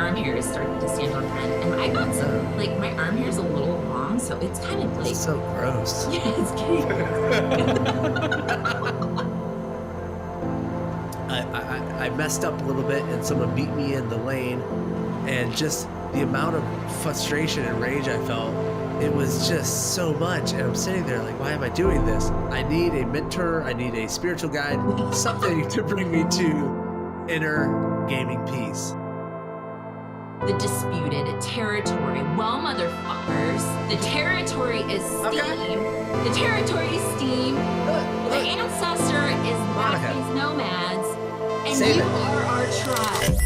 arm hair is starting to stand on end, and I got some, like, my arm hair is a little long, so it's kind of like... It's so gross. Yeah, it's getting I messed up a little bit, and someone beat me in the lane, and just the amount of frustration and rage I felt, it was just so much. And I'm sitting there like, why am I doing this? I need a mentor. I need a spiritual guide, something to bring me to inner gaming peace. The disputed territory. Well, motherfuckers, the territory is Steam. Okay. The territory is Steam. The ancestor is Backspace Nomads. And Save you it. are our tribe.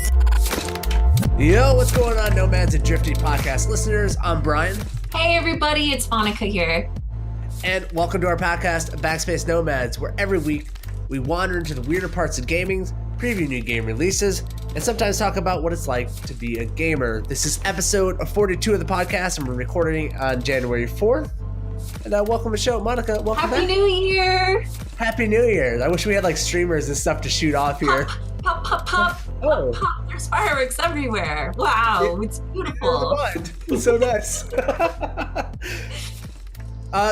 Yo, what's going on, Nomads and Drifting podcast listeners? I'm Brian. Hey, everybody, it's Monica here. And welcome to our podcast, Backspace Nomads, where every week we wander into the weirder parts of gaming, preview new game releases, and sometimes talk about what it's like to be a gamer. This is episode 42 of the podcast, and we're recording on January 4th. And welcome to the show. Monica, welcome back. Happy New Year! Happy New Year. I wish we had like streamers and stuff to shoot off here. Pop, pop, pop, Oh. pop, pop. There's fireworks everywhere. Wow, it's beautiful. It's so nice.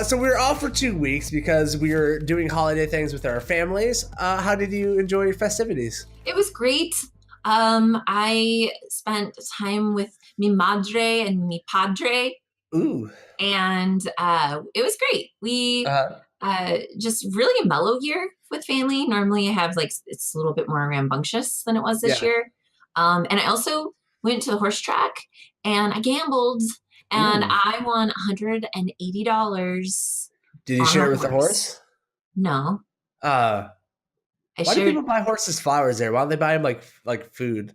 So we were off for 2 weeks because we were doing holiday things with our families. How did you enjoy your festivities? It was great. I spent time with mi madre and mi padre. Ooh. And it was great. We just really a mellow year with family. Normally I have it's a little bit more rambunctious than it was this year. And I also went to the horse track and I gambled and I won $180. Did you share it with the horse? No. Why do people buy horses flowers there? Why don't they buy them like food?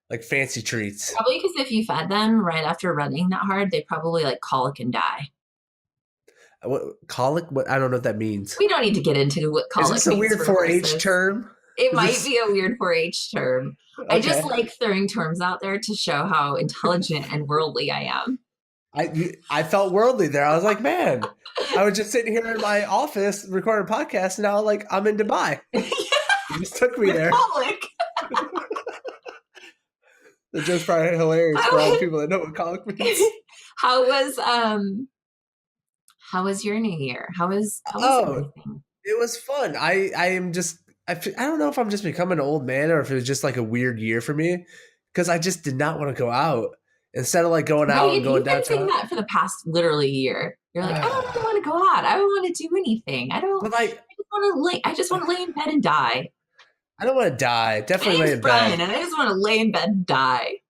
Like fancy treats? Probably because if you fed them right after running that hard, they probably colic and die. What colic? What, I don't know what that means. We don't need to get into what colic means. Is this a weird 4-H term? It might be a weird 4-H term. Okay. I just like throwing terms out there to show how intelligent and worldly I am. I felt worldly there. I was like, man, I was just sitting here in my office recording a podcast, and now I'm in Dubai. You just took me there. Colic. The joke's probably hilarious for all the people that know what colic means. How was your New Year? How was everything? It was fun. I don't know if I'm just becoming an old man or if it was just like a weird year for me because I just did not want to go out. Instead of going out and going downtown. You've been saying that for the past literally year. You're like, I don't really want to go out. I don't want to do anything. I just want to lay in bed and die. I don't want to die. Definitely lay in Brian, bed. And I just want to lay in bed and die.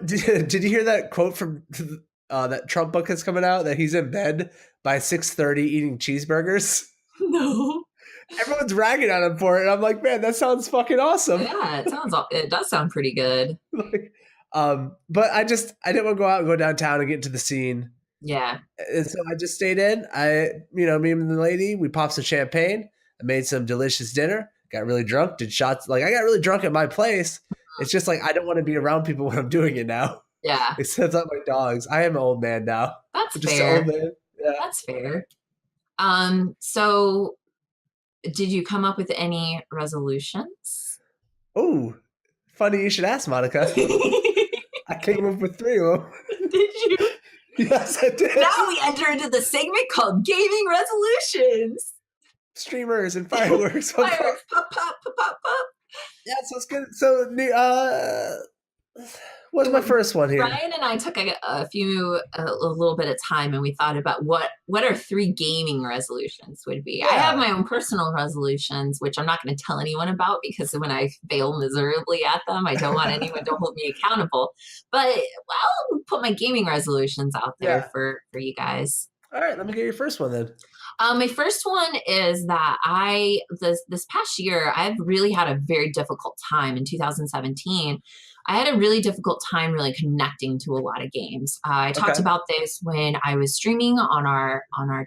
Did you hear that quote from that Trump book that's coming out that he's in bed by 6:30 eating cheeseburgers? No. Everyone's ragging on him for it. And I'm like, man, that sounds fucking awesome. Yeah, it does sound pretty good. But I didn't want to go out and go downtown and get into the scene. Yeah. And so I just stayed in. Me and the lady, we popped some champagne. I made some delicious dinner. Got really drunk, did shots. I got really drunk at my place. It's just I don't want to be around people when I'm doing it now. Yeah. Except like my dogs. I am an old man now. That's just fair. An old man. Yeah. That's fair. So did you come up with any resolutions? Oh, funny you should ask, Monica. I came up with 3 of them. Did you? Yes, I did. Now we enter into the segment called Gaming Resolutions. Streamers and fireworks. Fireworks, pop, pop, pop, pop, pop. Yeah, so it's good. So, what's my first one here? Brian and I took a little bit of time and we thought about what our 3 gaming resolutions would be. Yeah. I have my own personal resolutions, which I'm not going to tell anyone about because when I fail miserably at them, I don't want anyone to hold me accountable. But I'll put my gaming resolutions out there for you guys. All right, let me get your first one then. My first one is that this past year, I've really had a very difficult time in 2017. I had a really difficult time really connecting to a lot of games. I talked about this when I was streaming on our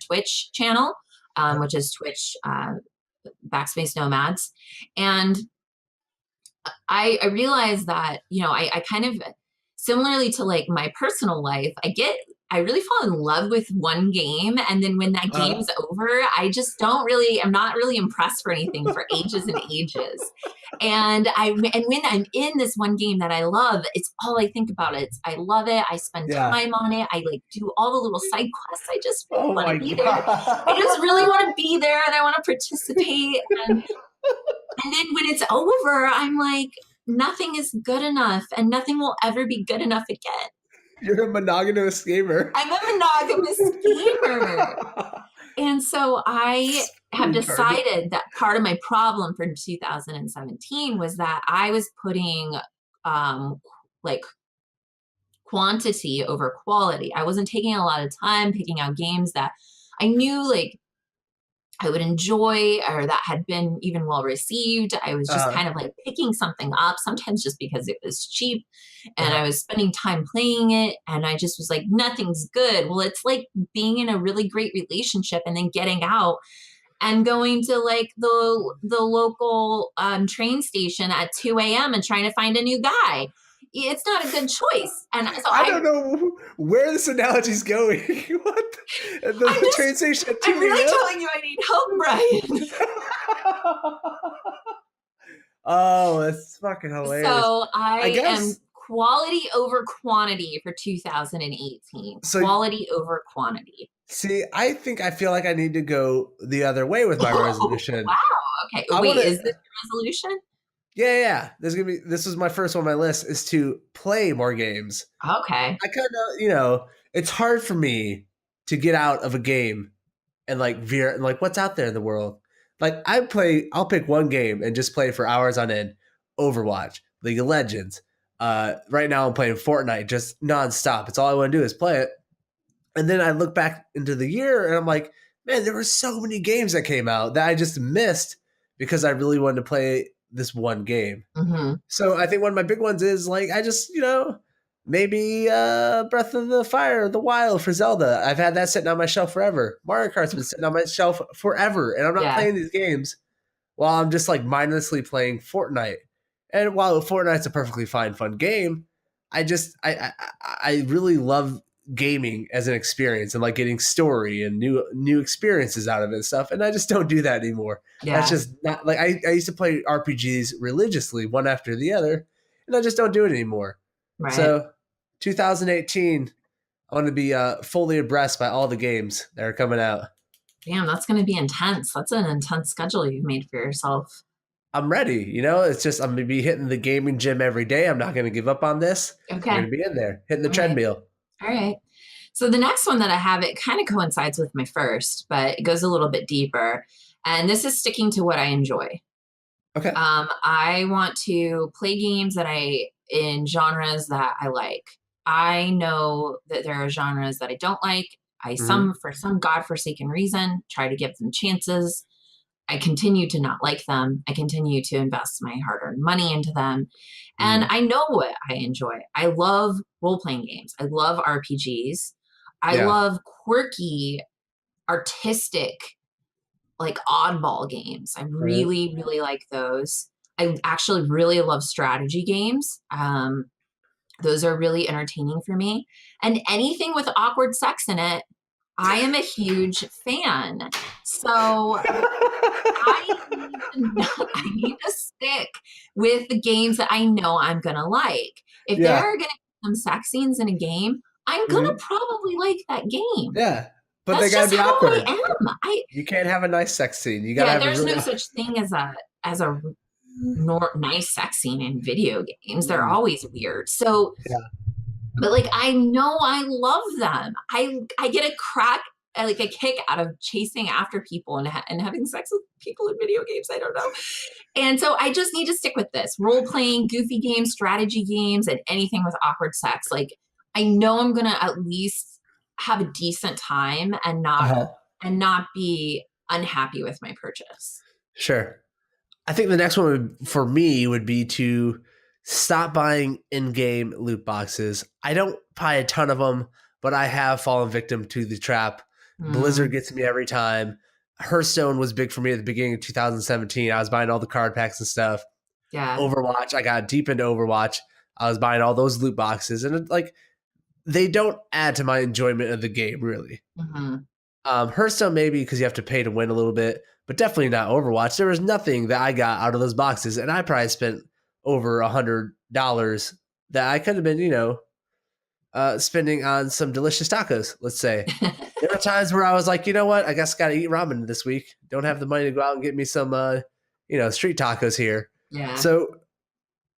Twitch channel, which is Twitch Backspace Nomads. And I realized that, I kind of, similarly to my personal life, I get I really fall in love with one game, and then when that Uh, game's over, I just don't really, I'm not really impressed for anything for ages and ages. And when I'm in this one game that I love, it's all I think about. It's I love it. I spend yeah. time on it. I like do all the little side quests. I just really Oh want to my be there. I just really god. want to be there, and I want to participate. And then when it's over, I'm like, nothing is good enough, and nothing will ever be good enough again. You're a monogamous gamer. I'm a monogamous gamer. And so I have Retarded. decided that part of my problem for 2017 was that I was putting um, like quantity over quality. I wasn't taking a lot of time picking out games that I knew like I would enjoy or that had been even well received. I was just Uh, kind of like picking something up, sometimes just because it was cheap and uh, I was spending time playing it. And I just was like, nothing's good. Well, it's like being in a really great relationship and then getting out and going to like the local train station at 2 a.m. and trying to find a new guy. It's not a good choice. And so I don't know where this analogy is going. What? I'm The just, train station at I'm 2 really telling you I need help, Brian. a.m.? Oh, that's fucking hilarious. So I I am guess quality over quantity for 2018. so. Quality over quantity. See, I think I feel like I need to go the other way with my Oh, resolution. wow. Okay. I Wait, want to. is this your resolution? Yeah. This was my first one on my list is to play more games. Okay. I kind of, it's hard for me to get out of a game and like veer and like what's out there in the world. Like I'll pick one game and just play for hours on end. Overwatch, League of Legends. Right now I'm playing Fortnite just nonstop. It's all I want to do is play it. And then I look back into the year and I'm like, man, there were so many games that came out that I just missed because I really wanted to play this one game. Mm-hmm. So I think one of my big ones is like I just maybe Breath of the Fire, the Wild for Zelda. I've had that sitting on my shelf forever. Mario Kart's been sitting on my shelf forever, and I'm not Yeah. playing these games while I'm just like mindlessly playing Fortnite. And while Fortnite's a perfectly fine, fun game, I really love gaming as an experience and like getting story and new experiences out of it and stuff. And I just don't do that anymore. That's Yeah. just not like I used to play RPGs religiously one after the other, and I just don't do it anymore. Right. So 2018, I want to be fully abreast by all the games that are coming out. Damn, that's going to be intense. That's an intense schedule you've made for yourself. I'm ready. It's just I'm gonna be hitting the gaming gym every day. I'm not gonna give up on this. I'm Okay. gonna be in there, hitting the All right. treadmill. All right. So the next one that I have, it kind of coincides with my first, but it goes a little bit deeper. And this is sticking to what I enjoy. Okay. I want to play games in genres that I like. I know that there are genres that I don't like. Mm-hmm. For some godforsaken reason, try to give them chances. I continue to not like them. I continue to invest my hard earned money into them. And Mm-hmm. I know what I enjoy. I love role playing games, I love RPGs. I Yeah. love quirky, artistic, like oddball games. I Right. really, really like those. I actually really love strategy games. Those are really entertaining for me. And anything with awkward sex in it, I am a huge fan. So I need to stick with the games that I know I'm gonna like. If there Yeah. are gonna be some sex scenes in a game, I'm gonna Mhm. probably like that game. Yeah. But they That's gotta just be how I awkward. am. I You can't have a nice sex scene. You gotta Yeah, have a there's really. no such thing as a nice sex scene in video games. They're Mm. always weird. So, Yeah. but like I know I love them. I get like a kick out of chasing after people and having sex with people in video games. I don't know. And so I just need to stick with this role playing, goofy games, strategy games, and anything with awkward sex. Like I know I'm gonna at least have a decent time Uh-huh. and not be unhappy with my purchase. Sure. I think the next one for me would be to stop buying in-game loot boxes. I don't buy a ton of them, but I have fallen victim to the trap. Blizzard Mm, gets me every time. Hearthstone was big for me at the beginning of 2017. I was buying all the card packs and stuff. yeah. Overwatch, I got deep into Overwatch. I was buying all those loot boxes, and like they don't add to my enjoyment of the game really. Mhm. Hearthstone maybe because you have to pay to win a little bit, but definitely not Overwatch. There was nothing that I got out of those boxes, and I probably spent over $100 that I could have been, spending on some delicious tacos. Let's say there were times where I was like, you know what, I guess I got to eat ramen this week. Don't have the money to go out and get me some, street tacos here. Yeah. So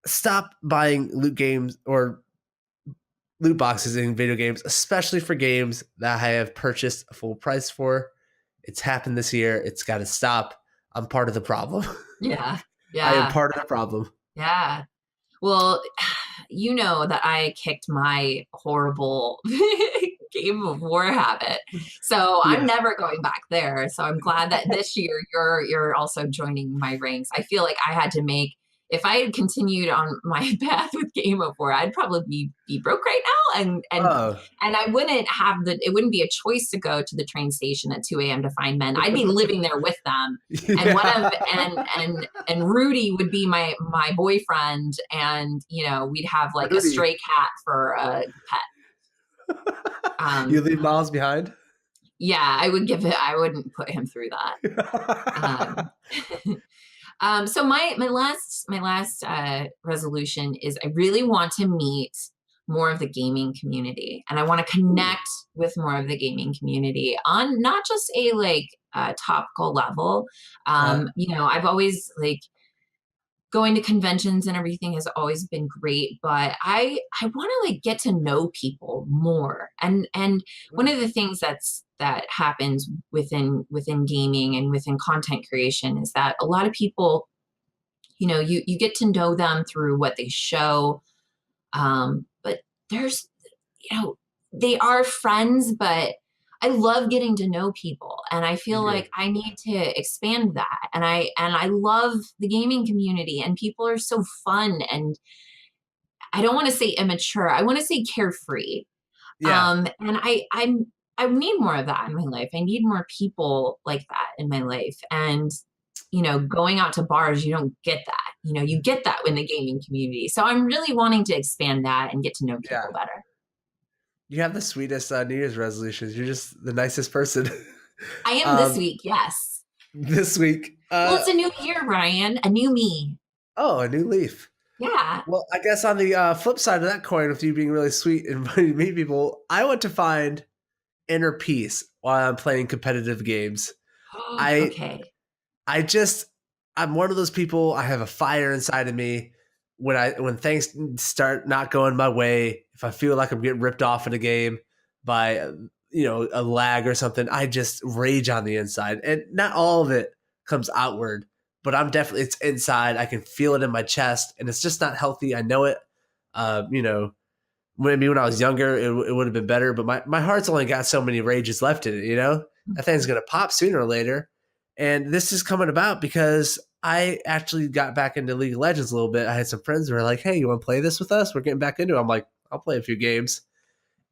stop buying loot games or loot boxes in video games, especially for games that I have purchased a full price for. It's happened this year. It's got to stop. I'm part of the problem. Yeah. I am Yeah. part of the problem. Yeah. Well, you know that I kicked my horrible Game of War habit. So I'm Yeah. never going back there. So I'm glad that this year you're also joining my ranks. I feel like I had to make if I had continued on my path with Game of War, I'd probably be broke right now Oh. and I wouldn't have it wouldn't be a choice to go to the train station at 2 a.m. to find men. I'd be living there with them. And one of Yeah. and Rudy would be my boyfriend, and we'd have like a Rudy, stray cat for a pet. you Um, leave Miles behind? yeah, I wouldn't put him through that. Um, so my last resolution is I really want to meet more of the gaming community, and I want to Ooh, connect with more of the gaming community on not just a topical level. uh, I've always going to conventions and everything has always been great, but I want to get to know people more. And one ooh, of the things that happens within gaming and within content creation is that a lot of people, you get to know them through what they show. But there's, they are friends, but I love getting to know people, and I you feel do. like I need to expand that. And I love the gaming community, and people are so fun, and I don't want to say immature. I want to say carefree. Yeah, And I need more of that in my life. I need more people like that in my life. And going out to bars, you don't get that. You get that in the gaming community. So I'm really wanting to expand that and get to know yeah. people better. You have the sweetest New Year's resolutions. You're just the nicest person. I am this um, week, yes. this week, Well, it's a new year, Ryan. A new me. oh, a new leaf. Yeah. Well, I guess on the flip side of that coin, with you being really sweet and inviting to meet people, I want to find inner peace while I'm playing competitive games. I Okay. I just I'm one of those people. I have a fire inside of me. When things start not going my way, if I feel like I'm getting ripped off in a game by a lag or something, I just rage on the inside, and not all of it comes outward, but it's inside. I can feel it in my chest, and it's just not healthy. I know it. Uh, you know, maybe when I was younger, it would have been better, but my heart's only got so many rages left in it, That thing's going to pop sooner or later. And this is coming about because I actually got back into League of Legends a little bit. I had some friends who were like, hey, you want to play this with us? We're getting back into it. I'm like, I'll play a few games.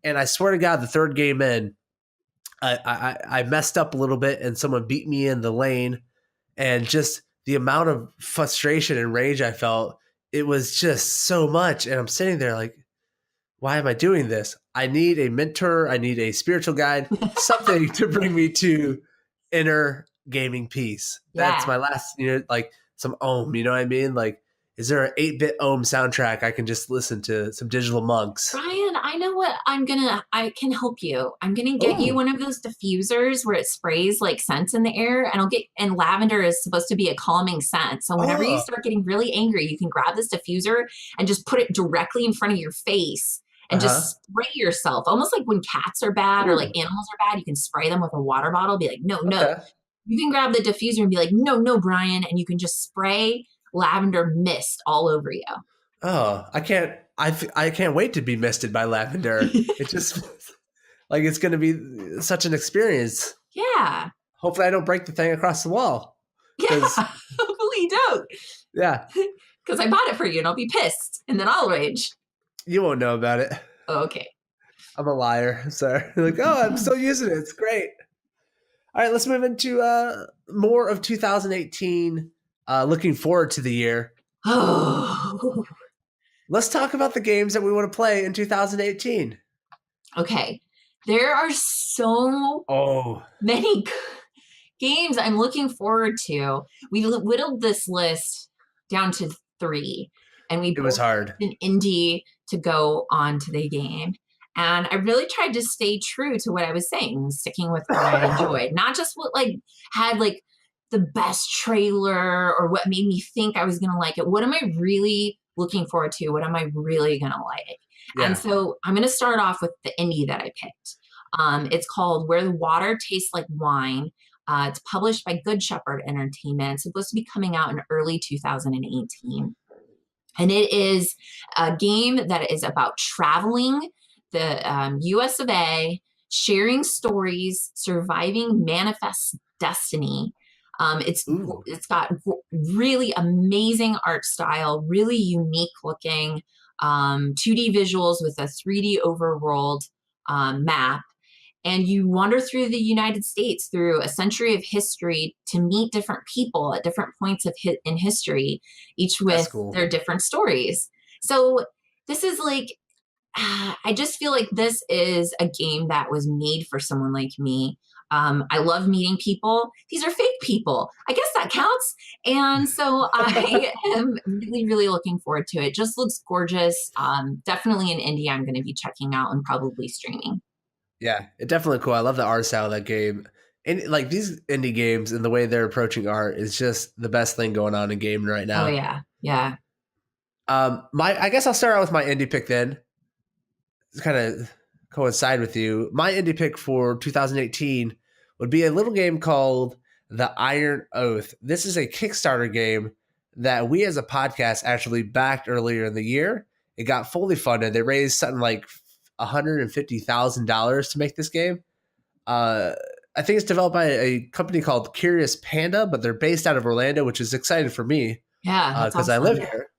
And I swear to God, the third game in, I messed up a little bit and someone beat me in the lane. And just the amount of frustration and rage I felt, it was just so much. And I'm sitting there like, why am I doing this? I need a mentor. I need a spiritual guide, something to bring me to inner gaming peace. That's Yeah. my last, like some Ohm, you know what I mean? Like, is there an 8-bit Ohm soundtrack I can just listen to some digital monks? Ryan, I know what I can help you. I'm gonna get you Oh, one of those diffusers where it sprays like scents in the air, and lavender is supposed to be a calming scent. So whenever you oh, start getting really angry, you can grab this diffuser and just put it directly in front of your face and uh-huh. just spray yourself. Almost like when cats are bad or like Ooh, animals are bad, you can spray them with a water bottle, be like, no, no. okay. You can grab the diffuser and be like, no, no, Brian, and you can just spray lavender mist all over you. Oh, I can't wait to be misted by lavender. It just like it's going to be such an experience. Yeah. Hopefully I don't break the thing across the wall Yeah. cuz Hopefully you don't. yeah, Because I bought it for you and I'll be pissed and then I'll rage. you won't know about it. Oh, okay. I'm a liar. Sorry. Like, oh, I'm still using it. It's great. All right, let's move into more of 2018. Looking forward to the year. Oh, Let's talk about the games that we want to play in 2018. Okay. There are so Oh, many games I'm looking forward to. We whittled this list down to three, and we it was both hard. picked an indie to go on to the game. And I really tried to stay true to what I was saying, sticking with what I enjoyed, not just what like had like the best trailer or what made me think I was gonna like it. What am I really looking forward to? What am I really gonna like? And Yeah, so I'm gonna start off with the indie that I picked. It's called Where the Water Tastes Like Wine. It's published by Good Shepherd Entertainment. It's supposed to be coming out in early 2018. And it is a game that is about traveling the US of A, sharing stories, surviving manifest destiny. ooh, It's got really amazing art style, really unique looking 2D visuals with a 3D overworld map, and you wander through the United States through a century of history to meet different people at different points of in history, each that's with cool. their different stories. So this is like, I just feel like this is a game that was made for someone like me. I love meeting people. These are fake people. I guess that counts. And so I am really, really looking forward to it. Just looks gorgeous. Definitely an indie I'm going to be checking out and probably streaming. Yeah, it definitely cool. I love the art style of that game. And like these indie games and the way they're approaching art is just the best thing going on in gaming right Oh, now. yeah. Yeah. My I guess I'll start out with my indie pick then. To kind of coincide with you. My indie pick for 2018 would be a little game called The Iron Oath. This is a Kickstarter game that we as a podcast actually backed earlier in the year. It got fully funded. They raised something like $150,000 to make this game. Uh, I think it's developed by a company called Curious Panda, but they're based out of Orlando, which is exciting for me Yeah. That's because I live awesome. here.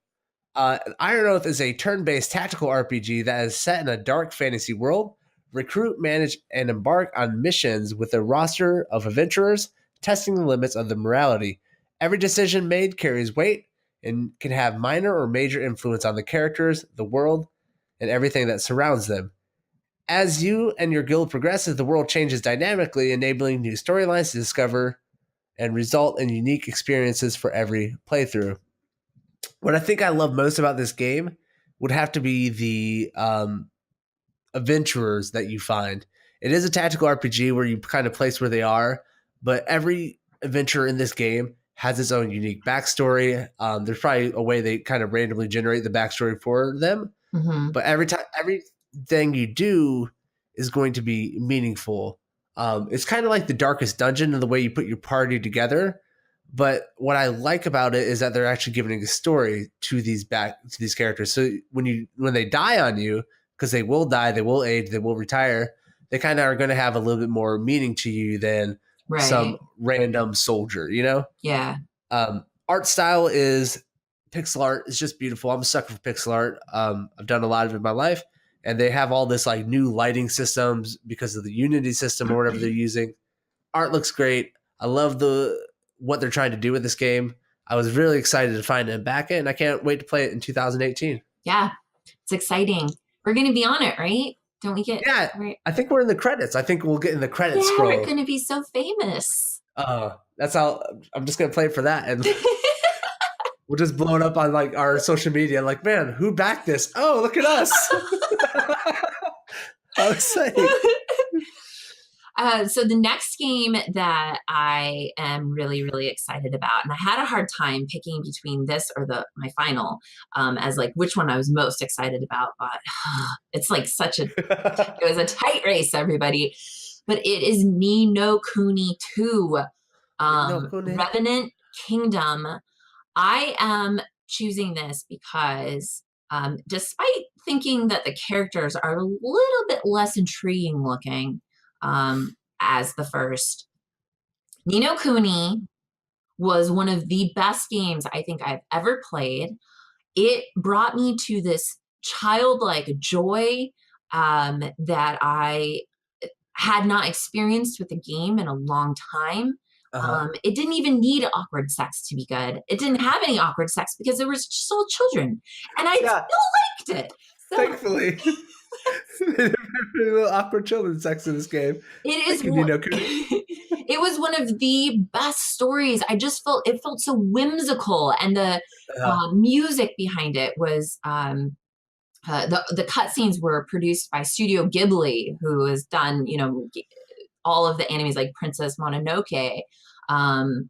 Iron Oath is a turn based tactical RPG that is set in a dark fantasy world. Recruit, manage, and embark on missions with a roster of adventurers, testing the limits of the morality. Every decision made carries weight and can have minor or major influence on the characters, the world, and everything that surrounds them. As you and your guild progresses, the world changes dynamically, enabling new storylines to discover and result in unique experiences for every playthrough. What I think I love most about this game would have to be the adventurers that you find. It is a tactical RPG where you kind of place where they are, but every adventurer in this game has its own unique backstory. There's probably a way they kind of randomly generate the backstory for them, Hmm. but everything you do is going to be meaningful. It's kind of like the Darkest Dungeon in the way you put your party together. But what I like about it is that they're actually giving a story to these characters. So when they die on you, because they will die, they will age, they will retire, they kind of are going to have a little bit more meaning to you than some Right. random soldier. Yeah. Art style is pixel art. It's just beautiful. I'm a sucker for pixel art. I've done a lot of it in my life, and they have all this like new lighting systems because of the Unity system or whatever they're using. Art looks great. I love what they're trying to do with this game. I was really excited to find it and back it, and I can't wait to play it in 2018. Yeah. It's exciting. We're going to be on it, right? Don't we get Yeah, right? I think we're in the credits. I think we'll get in the credits Yeah, we're scroll. going to be so famous. That's how I'm just gonna play for that, and we'll just blow it up on like our social media. Like, man, who backed this? Oh, look at us! How exciting! So the next game that I am really, really excited about, and I had a hard time picking between this or my final, as like which one I was most excited about, but it's like it was a tight race, everybody. But it is Ni no Kuni 2, No, Kune. Revenant Kingdom. I am choosing this because despite thinking that the characters are a little bit less intriguing looking as the first, Ni no Kuni was one of the best games I think I've ever played. It brought me to this childlike joy that I had not experienced with a game in a long time. Uh huh. It didn't even need awkward sex to be good. It didn't have any awkward sex because there was just all children, and I Yeah, still liked it. So thankfully, little awkward children sex in this game. It is Thank you, Nino Kuni. it was one of the best stories. I just felt it felt so whimsical, and the Uh, music behind it was the cutscenes were produced by Studio Ghibli, who has done all of the animes like Princess Mononoke, um,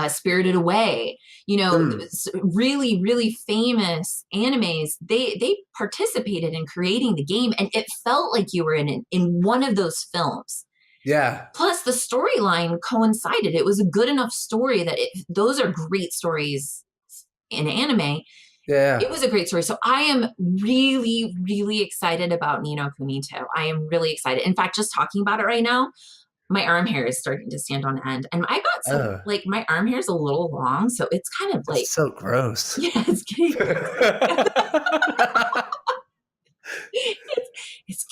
Spirited Away, mm, really, really famous animes. They participated in creating the game, and it felt like you were in one of those films. yeah, Plus, the storyline coincided. It was a good enough story that those are great stories in anime. It yeah. was a great story. So I am really, really excited about Nino Kuni 2. I am really excited. In fact, just talking about it right now, my arm hair is starting to stand on end. And I got some, Oh, like, my arm hair is a little long. So it's kind of that's like, so gross. yeah, it's getting, it's,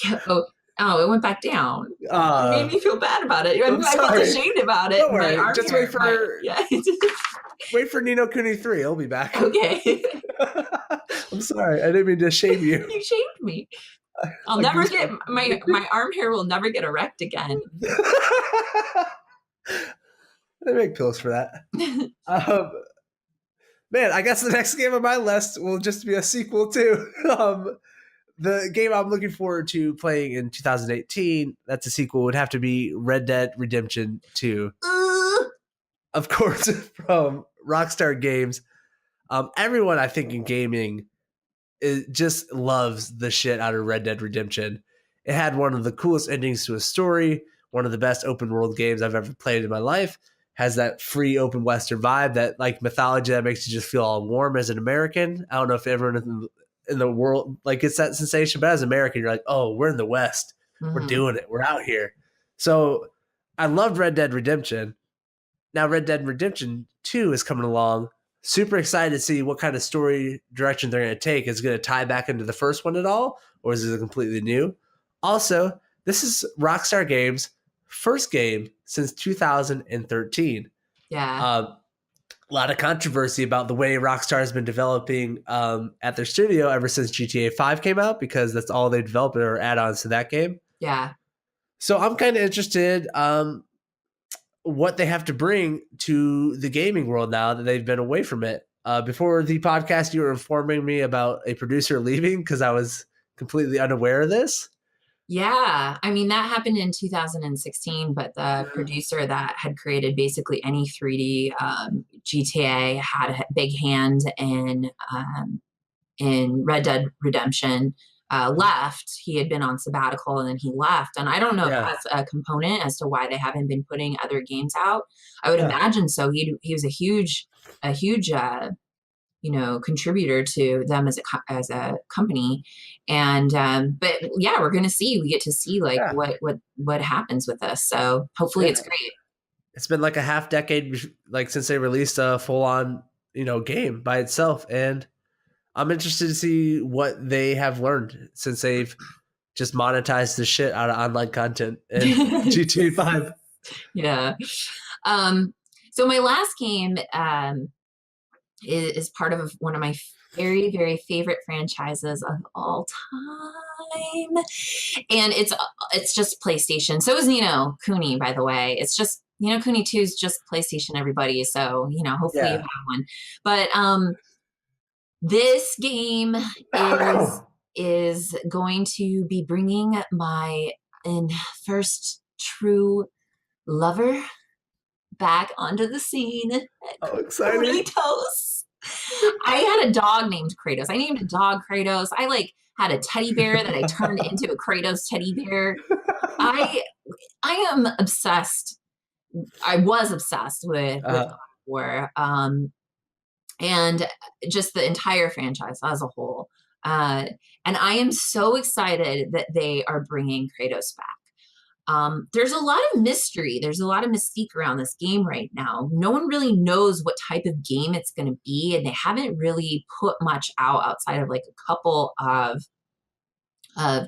oh, it went back down. It made uh, me feel bad about it. I'm I felt sorry. ashamed about it. Don't My worry. arm Just hair, yeah. wait for Nino Kuni 3. I'll be back. Okay. I'm sorry. I didn't mean to shame you. You shamed me. I'll A never get goosebump. my arm hair will never get erect again. They make pills for that. Um, man, I guess the next game on my list will just be a sequel to the game I'm looking forward to playing in 2018. That's a sequel. Would have to be Red Dead Redemption 2. Of course, from Rockstar Games. Everyone I think in gaming just loves the shit out of Red Dead Redemption. It had one of the coolest endings to a story, one of the best open world games I've ever played in my life. Has that free open western vibe, that like mythology that makes you just feel all warm as an American. I don't know if everyone in the world like gets that sensation, but as an American, you're like, oh, we're in the West, we're Mm-hmm. doing it, we're out here. So I loved Red Dead Redemption. Now Red Dead Redemption 2 is coming along. Super excited to see what kind of story direction they're going to take. Is it going to tie back into the first one at all, or is it completely new? Also, this is Rockstar Games' first game since 2013. Yeah. A lot of controversy about the way Rockstar has been developing at their studio ever since GTA 5 came out, because that's all they developed or add-ons to that game. Yeah. So I'm kind of interested what they have to bring to the gaming world now that they've been away from it. Before the podcast, you were informing me about a producer leaving because I was completely unaware of this. Yeah. I mean, that happened in 2016, but the producer that had created basically any 3D GTA had a big hand in Red Dead Redemption. Left. He had been on sabbatical and then he left. And I don't know if Yeah, that's a component as to why they haven't been putting other games out. I would yeah, imagine so. He was a huge contributor to them as a company. And but yeah, we're gonna see. We get to see like yeah, what happens with this. So hopefully yeah. it's great. It's been like a half decade, like since they released a full on, game by itself, and I'm interested to see what they have learned since they've just monetized the shit out of online content in GTA 5. Yeah. Um, so my last game is part of one of my very, very favorite franchises of all time. And it's just PlayStation. So is Nino Kuni, by the way. It's just Nino Kuni 2 is just PlayStation, everybody. So, hopefully you Yeah. have one. But this game is going to be bringing my first true lover back onto the scene. Oh, exciting. Kratos. I had a dog named Kratos. I named a dog Kratos. I like had a teddy bear that I turned into a Kratos teddy bear. I I am obsessed. I was obsessed with God uh, of War, and just the entire franchise as a whole. Uh, and I am so excited that they are bringing Kratos back. There's a lot of mystery. There's a lot of mystique around this game right now. No one really knows what type of game it's going to be, and they haven't really put much out outside of like a couple of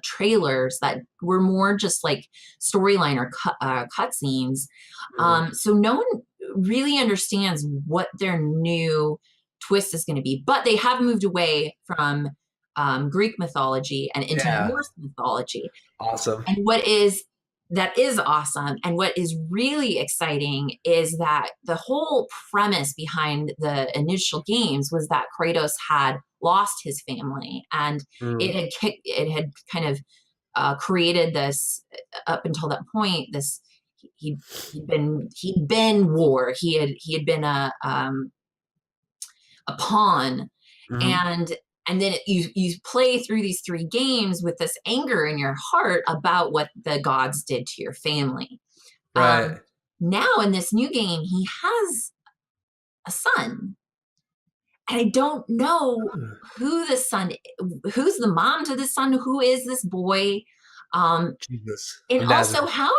trailers that were more just like storyline or cut scenes. So no one really understands what their new twist is going to be, but they have moved away from Greek mythology and into Yeah. Norse mythology. Awesome. And what is that is awesome. And what is really exciting is that the whole premise behind the initial games was that Kratos had lost his family, and Mm. it had kind of created this up until that point. This he he'd been war. He had been a pawn, Hmm. and then you play through these three games with this anger in your heart about what the gods did to your family. Right. Now in this new game, he has a son, and I don't know who the son, who's the mom to this son, who is this boy. Um, Jesus. and Of also, Nazareth. how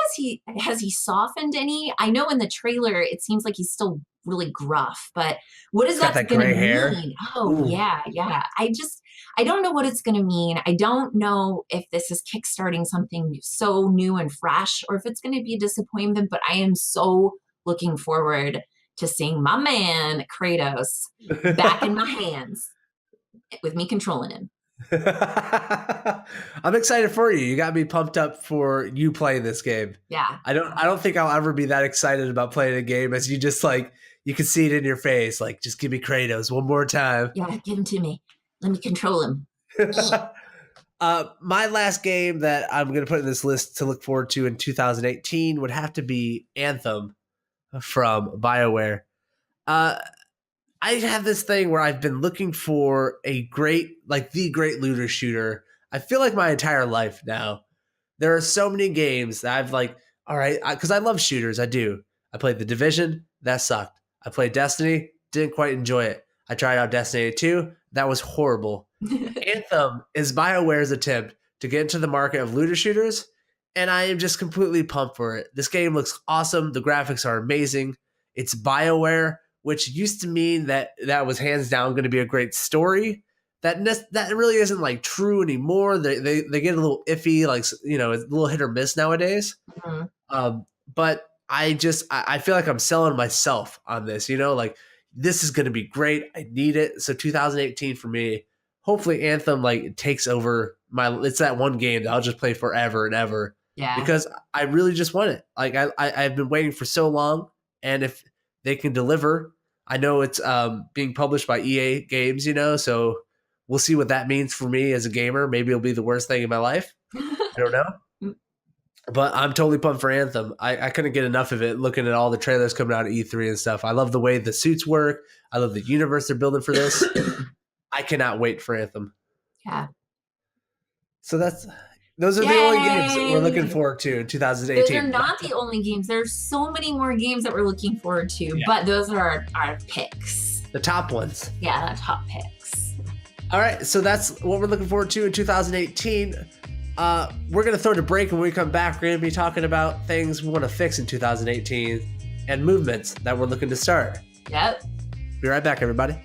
has he softened any? I know in the trailer it seems like he's still really gruff, but what is He's got that that going to gray hair. mean? Oh Ooh. yeah, yeah. I don't know what it's going to mean. I don't know if this is kickstarting something so new and fresh, or if it's going to be a disappointment. But I am so looking forward to seeing my man Kratos back in my hands with me controlling him. I'm excited for you. You got me pumped up for you playing this game. Yeah, I don't think I'll ever be that excited about playing a game as you just like you can see it in your face. Like, just give me Kratos one more time. yeah. Give him to me. Let me control him. My last game that I'm gonna put in this list to look forward to in 2018 would have to be Anthem from BioWare. Uh, I have this thing where I've been looking for a great, like the great looter shooter. I feel like my entire life now. There are so many games that I've like, all right, because I love shooters. I do. I played The Division. That sucked. I played Destiny. Didn't quite enjoy it. I tried out Destiny 2. That was horrible. Anthem is BioWare's attempt to get into the market of looter shooters, and I am just completely pumped for it. This game looks awesome. The graphics are amazing. It's BioWare, which used to mean that that was hands down going to be a great story. That really isn't like true anymore. They get a little iffy, like it's a little hit or miss nowadays. Mhm. But I feel like I'm selling myself on this. Like this is going to be great. I need it. So 2018 for me. Hopefully Anthem like takes over my. It's that one game that I'll just play forever and ever Yeah. because I really just want it. Like I've been waiting for so long, and if they can deliver, I know it's being published by EA Games. So we'll see what that means for me as a gamer. Maybe it'll be the worst thing in my life. I don't know. But I'm totally pumped for Anthem. I couldn't get enough of it looking at all the trailers coming out of E3 and stuff. I love the way the suits work. I love the universe they're building for this. I cannot wait for Anthem. Yeah. So those are the only games that we're looking Yay! forward to in Those are 2018. not the only games. There's so many more games that we're looking forward to, Yeah. but those are our picks. The top ones. Yeah, the top picks. All right, so that's what we're looking forward to in 2018. We're going to throw it a break, and when we come back, we're going to be talking about things we want to fix in 2018 and movements that we're looking to start. Yep. Be right back, everybody.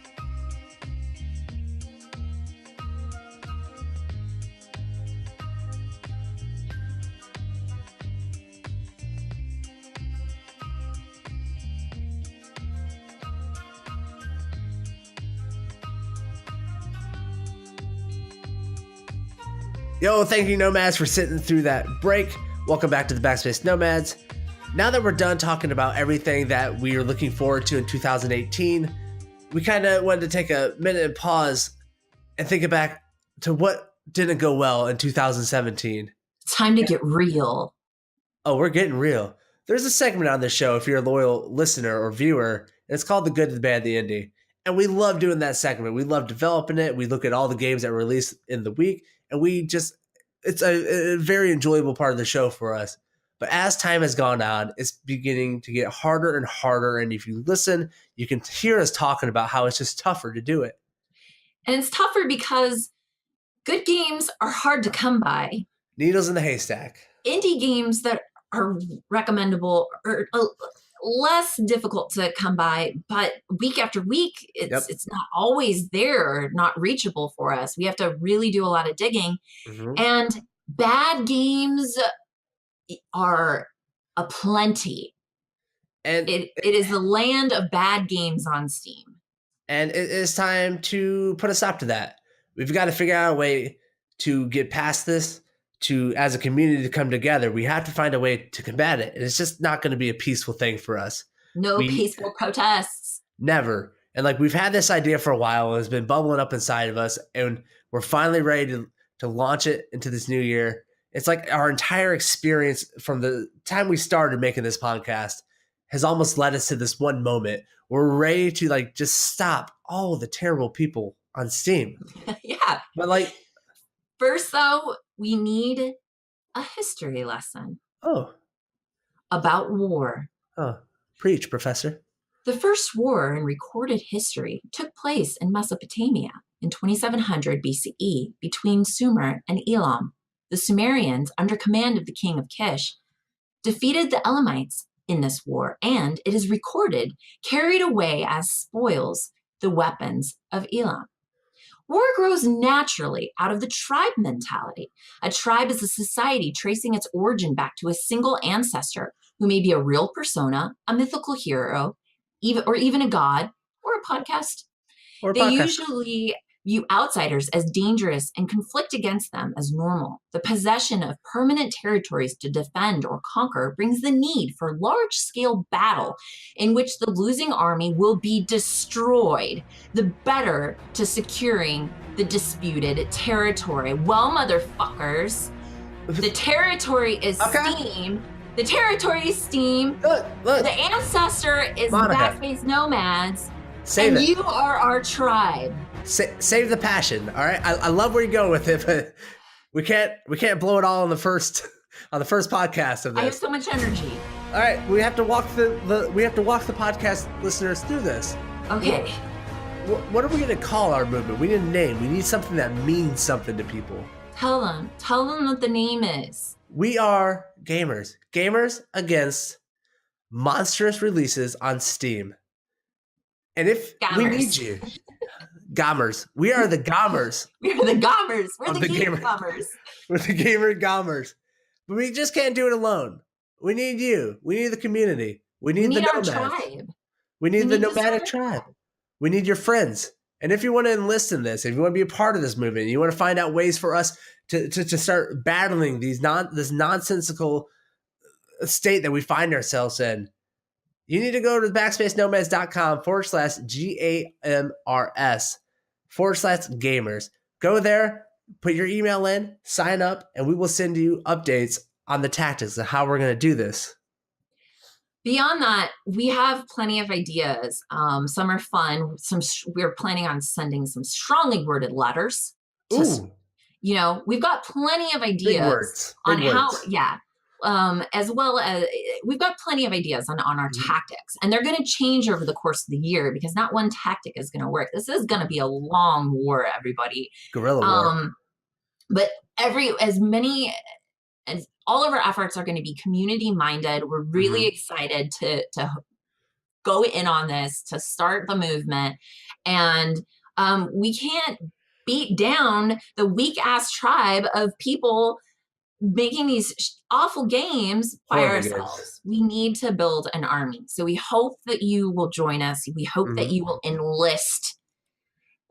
Yo, thank you, Nomads, for sitting through that break. Welcome back to the Backspace Nomads. Now that we're done talking about everything that we are looking forward to in 2018, we kind of wanted to take a minute and pause and think back to what didn't go well in 2017. It's time to get real. Oh, we're getting real. There's a segment on this show, if you're a loyal listener or viewer, and it's called The Good, the Bad, the Indie. And we love doing that segment. We love developing it. We look at all the games that were released in the week, and it's a very enjoyable part of the show for us. But as time has gone on, it's beginning to get harder and harder. And if you listen, you can hear us talking about how it's just tougher to do it. And it's tougher because good games are hard to come by. Needles in the haystack. Indie games that are recommendable are less difficult to come by, but week after week, it's not always there, not reachable for us. We have to really do a lot of digging. Mm-hmm. And bad games are aplenty. And it is the land of bad games on Steam. And it is time to put a stop to that. we've got to figure out a way to get past this, to as a community to come together. We have to find a way to combat it. And it's just not going to be a peaceful thing for us. No We peaceful protests. never. And like we've had this idea for a while and it's been bubbling up inside of us, and we're finally ready to launch it into this new year. It's like our entire experience from the time we started making this podcast has almost led us to this one moment. We're ready to like just stop all the terrible people on Steam. Yeah. But like, first though, we need a history lesson. Oh. About war. Oh, preach, Professor. The first war in recorded history took place in Mesopotamia in 2700 BCE between Sumer and Elam. The Sumerians, under command of the king of Kish, defeated the Elamites in this war, and it is recorded carried away as spoils the weapons of Elam. War grows naturally out of the tribe mentality. A tribe is a society tracing its origin back to a single ancestor who may be a real persona, a mythical hero, even a god, or a podcast. They usually view outsiders as dangerous and conflict against them as normal. The possession of permanent territories to defend or conquer brings the need for large-scale battle in which the losing army will be destroyed, the better to securing the disputed territory. Well, motherfuckers, the territory is Steam. The territory is Steam. Look. The ancestor is Backspace Nomads. And you are our tribe. Save the passion, all right? I love where you go with it, but we can't blow it all on the first podcast of this. I have so much energy. All right, we have to walk the podcast listeners through this. Okay. What are we going to call our movement? We need a name. We need something that means something to people. Tell them what the name is. We are GAMRS. GAMRS Against Monstrous Releases on Steam. And if GAMRS. we need you, GAMRS. We are the GAMRS. We are the GAMRS. We're the gamer GAMRS. We're the gamer GAMRS. But we just can't do it alone. We need you. We need the community. We need the nomads. Our tribe. We need the nomadic tribe. We need your friends. And if you want to enlist in this, if you want to be a part of this movement, you want to find out ways for us to start battling this nonsensical state that we find ourselves in, you need to go to backspacenomads.com/GAMRS/gamers. Go there, put your email in, sign up, and we will send you updates on the tactics of how we're going to do this. Beyond that, we have plenty of ideas. Some are fun. We're planning on sending some strongly worded letters. We've got plenty of ideas on how. Yeah. As well as we've got plenty of ideas on our tactics, and they're going to change over the course of the year because not one tactic is going to work. This is going to be a long war, everybody. Guerrilla war. But all of our efforts are going to be community minded. We're really excited to go in on this, to start the movement, and we can't beat down the weak ass tribe of people making these awful games by ourselves. We need to build an army. So we hope that you will join us. We hope that you will enlist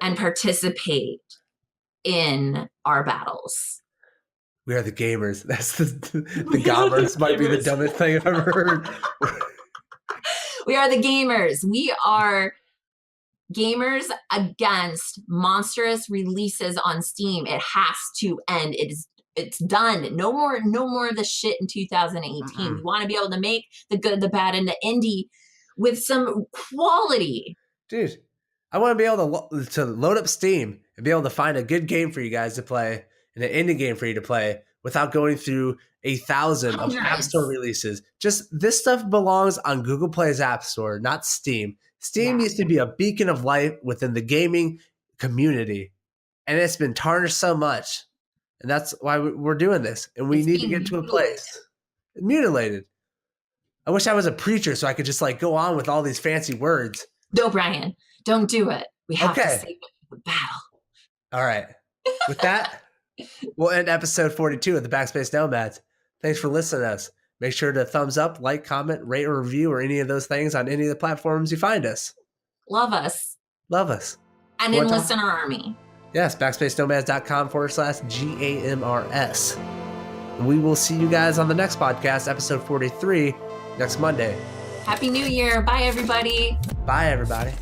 and participate in our battles. We are the gamers. That's the GAMRS might be the dumbest thing I've ever heard. We are the gamers. We are GAMRS Against Monstrous Releases on Steam. It has to end. It's done. No more of the shit in 2018. We want to be able to make the good, the bad, and the indie with some quality. Dude, I want to be able to load up Steam and be able to find a good game for you guys to play and an indie game for you to play without going through 1,000 of App Store releases. Just this stuff belongs on Google Play's App Store, not Steam. Steam used to be a beacon of light within the gaming community, and it's been tarnished so much. And that's why we're doing this. And we need to get to a place. Mutilated. I wish I was a preacher so I could just like go on with all these fancy words. No, Brian, don't do it. We have to save it for the battle. All right. With that, we'll end episode 42 of the Backspace Nomads. Thanks for listening to us. Make sure to thumbs up, like, comment, rate, or review, or any of those things on any of the platforms you find us. Love us. Love us. And enlist in our army. Yes, backspacenomads.com/GAMRS. We will see you guys on the next podcast, episode 43, next Monday. Happy New Year. Bye, everybody. Bye, everybody.